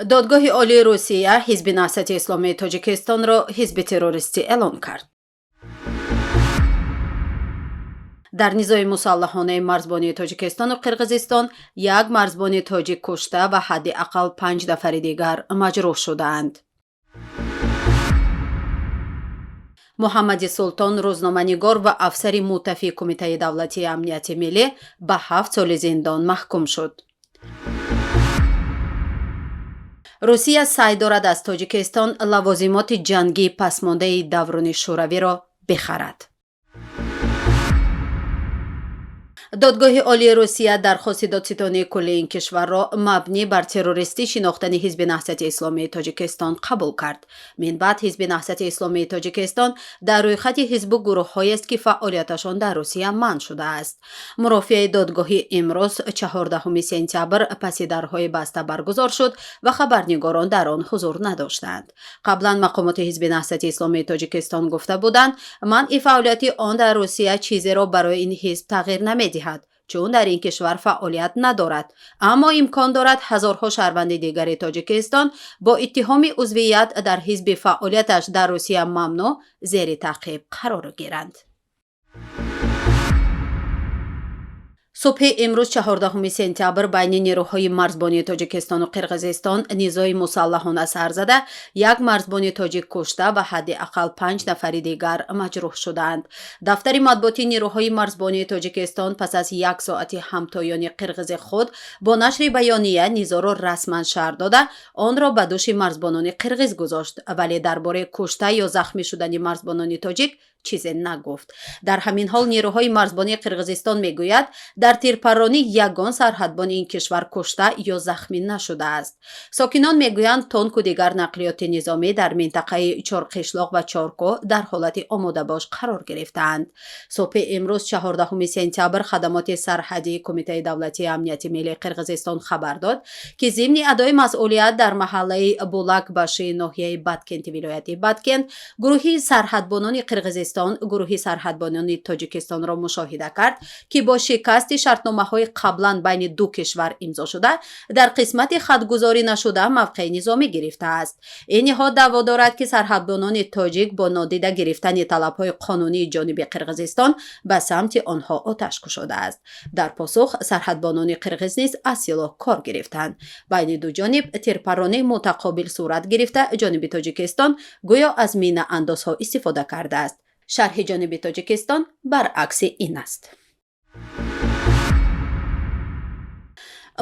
додгоҳи олии Русия ҳизби наҳсати исломии Тоҷикистонро ҳизби террористӣ эълон кард. дар низои мусаллаҳонаи марзбонии Тоҷикистону Қирғизистон як марзбони тоҷик кушта ва ҳадди ақал 5 нафари дигар маҷрӯҳ шудаанд. муҳаммади Султон, рӯзноманигор ва афсари муттафии Кумитаи давлатии амнияти миллӣ ба 7 соли зиндон маҳкум шуд. русия сай дорад аз Тоҷикистон лавозимоти ҷангии пасмондаи давруни шӯравиро бихарад. додгоҳи олии Русия дархости додситонии куллии ин кишварро мабнӣ бар террористӣ шинохтани ҳизби наҳсати исломии Тоҷикистон қабул кард. Минбаъд ҳизби наҳсати исломии Тоҷикистон дар рӯйхати ҳизбу гурӯҳҳоест, ки фаъолияташон дар Русия манъ шудааст. Мурофиаи додгоҳӣ имрӯз 14 сентябр паси дарҳои баста баргузор шуд ва хабарнигорон дар он ҳузур надоштанд. қаблан мақомоти ҳизби наҳсати исломии Тоҷикистон гуфта буданд, манъи фаъолияти он дар Русия чизеро барои ин ҳизб тағйир намедиҳад, чун дар ин кишвар фаъолият надорад, аммо имкон дорад ҳазорҳо шаҳрванди дигари Тоҷикистон бо иттиҳоми узвият дар ҳизби фаъолияташ дар Русия мамнӯъ зери таъқиб қарор гиранд. субҳи имрӯз 14 сентябр байни нерӯҳои марзбонии Тоҷикистону Қирғизистон низои мусаллаҳона сар зада, як марзбони тоҷик кушта ва ҳадди ақал 5 нафари дигар маҷрӯҳ шуданд. дафтари матбуоти нерӯҳои марзбонии Тоҷикистон пас аз як соати ҳамтоёни қирғизи худ бо нашри байония низоро расман шаҳр дода, онро ба дӯши марзбонони қирғиз гузошт, вале дар бораи кушта ё захмӣ шудани марзбонони тоҷик чизе нагуфт. дар ҳамин ҳол нерӯҳои марзбонии Қирғизистон мегӯяд, дар тирпарронӣ ягон сарҳадбони ин кишвар кушта ё захмӣ нашудааст. сокинон мегӯянд тонку дигар нақлиёти низомӣ дар минтақаи Чорқишлоқ ва Чоркӯ дар ҳолати омодабош қарор гирифтаанд. субҳи имрӯз 14 сентябр хадамоти сарҳадии Кумитаи давлатии амнияти миллии Қирғизистон хабар дод, ки зимни адои масъулият дар маҳаллаи Булакбаши ноҳияи Баткенти вилояти Баткент, гурӯҳи сарҳадбонони Қирғизистон гурӯҳи сарҳадбонони Тоҷикистонро мушоҳида кард, ки бо шикасти шартномаҳои қаблан байни ду кишвар имзо шуда, дар қисмати хатгузорӣ нашуда мавқеи низомӣ гирифтааст. ин ниҳод даъво дорад, ки сарҳадбонони тоҷик бо нодида гирифтани талабҳои қонунии ҷониби Қирғизистон ба самти онҳо оташ кушодааст. дар посух сарҳадбонони қирғиз низ аз силоҳ кор гирифтанд. байни ду ҷониб тирпарронӣ мутақобил сурат гирифта, ҷониби Тоҷикистон гӯё аз минаандозҳо истифода кардааст. шарҳи ҷониби Тоҷикистон баръакси ин аст.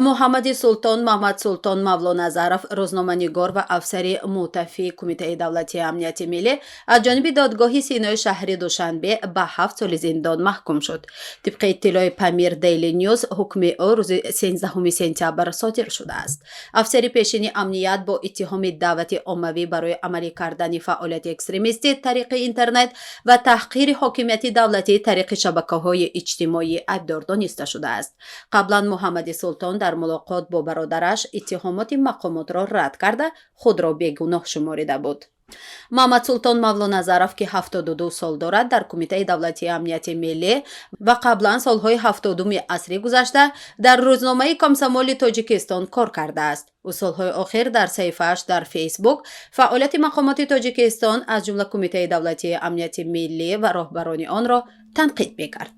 муҳаммади Султон, Маҳмад Султон Мавлоназаров, рӯзноманигор ва афсари муттафии Кумитаи давлатии амнияти миллӣ аз ҷониби додгоҳи Синои шаҳри Душанбе ба 7 соли зиндон маҳкум шуд. тибқи иттилои Памир Дейли Ньюз, ҳукми ӯ рӯзи 13 сентябр содир шудааст. афсари пешини амният бо иттиҳоми даъвати оммавӣ барои амалӣ кардани фаъолияти экстремистӣ тариқи интернет ва таҳқири ҳокимияти давлатӣ тариқи шабакаҳои иҷтимоӣ айбдор дониста шудааст. қаблан муҳаммади Султон дар мулоқот бо бародараш иттиҳомоти мақомотро рад карда, худро бегуноҳ шуморида буд. Маҳмад Султон Мавлоназаров, ки 72 сол дорад, дар Кумитаи давлатии амнияти миллӣ ва қаблан солҳои 70-уми асри гузашта дар рӯзномаи Комсомоли Тоҷикистон кор кардааст. ӯ солҳои охир дар саҳифааш дар Фейсбук фаъолияти мақомоти Тоҷикистон аз ҷумла Кумитаи давлатии амнияти миллӣ ва роҳбарони онро танқид мекард.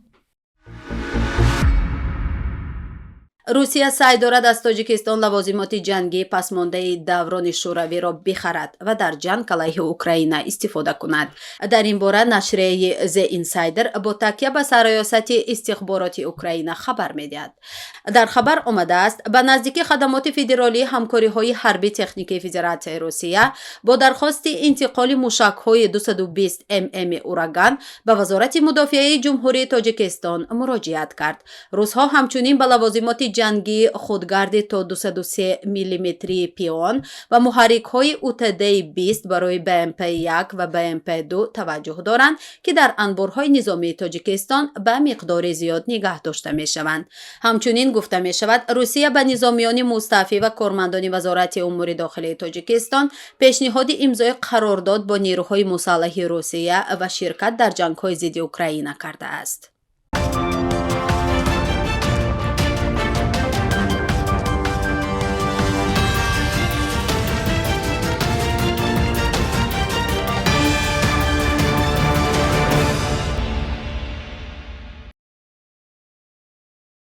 русия сай дорад аз Тоҷикистон лавозимоти ҷангии пасмондаи даврони шӯравиро бихарад ва дар ҷанг алайҳи Украина истифода кунад. дар ин бора нашрияи The Insider бо такя ба сароясати истихбороти Украина хабар медиҳад. дар хабар омадааст, ба наздики хадамоти федералии ҳамкориҳои ҳарбии техникии Федератсияи Русия бо дархости интиқоли мушакҳои 220 мм ураган ба Вазорати мудофиаи ҷумҳурии Тоҷикистон муроҷиат кард. русҳо ҳамчунин ба лавозимоти ҷангии худгарди то 203 мм пион ва муҳаррикҳои УТД-20 барои БМП-1 ва БМП-2 таваҷҷӯҳ доранд, ки дар анборҳои низомии Тоҷикистон ба миқдори зиёд нигоҳ дошта мешаванд. ҳамчунин гуфта мешавад, Русия ба низомиёни мустаъфӣ ва кормандони Вазорати умури дохилии Тоҷикистон пешниҳоди имзои қарордод бо нерӯҳои мусаллаҳи Русия ва ширкат дар ҷангҳои зидди Украина кардааст.